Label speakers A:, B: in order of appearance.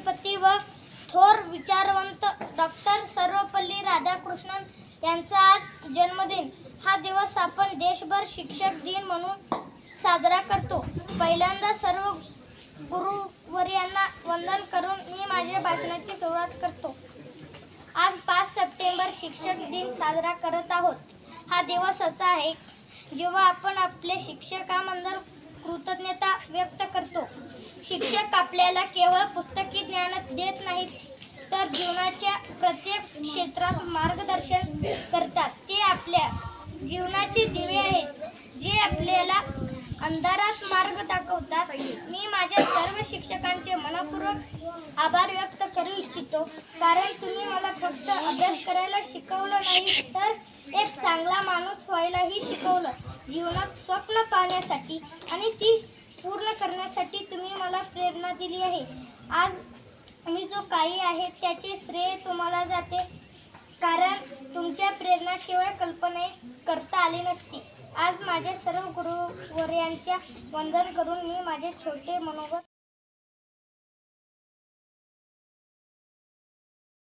A: राष्ट्रपती व थोर विचारवंत डॉक्टर सर्वपल्ली राधाकृष्णन यांचा आज जन्मदिन. हा दिवस आपण देशभर शिक्षक दिन म्हणून साजरा करतो. पहिल्यांदा सर्व गुरुवर्यांना वंदन करून मी माझ्या भाषणाची सुरुवात करतो. आज 5 सप्टेंबर शिक्षक दिन साजरा करत आहोत. हा दिवस असा आहे जेव्हा आपण आपल्या शिक्षकांबद्दल कृतज्ञता व्यक्त करतो. शिक्षक आपल्याला केवळ पुस्तकी ज्ञान देत नाहीत, तर जीवनाच्या प्रत्येक क्षेत्रात मार्गदर्शन करतात. ते आपल्या जीवनाचे दिवे आहेत, जे आपल्याला अंधारात मार्ग दाखवतात. मी माझ्या सर्व शिक्षकांचे मनपूर्वक आभार व्यक्त करू इच्छितो, कारण तुम्ही मला फक्त अभ्यास करायला शिकवलं नाही, तर एक चांगला माणूस व्हायलाही शिकवलं. जीवनात स्वप्न पाहण्यासाठी आणि ती पूर्ण करण्यासाठी तुम्ही मला प्रेरणा दिली आहे. आज मी जो काही आहे त्याचे श्रेय तुम्हाला जाते, कारण तुमच्या प्रेरणाशिवाय कल्पना करता आली नसती. आज माझ्या सर्व गुरुवर्यांच्या वंदन करून मी माझे छोटे मनोगत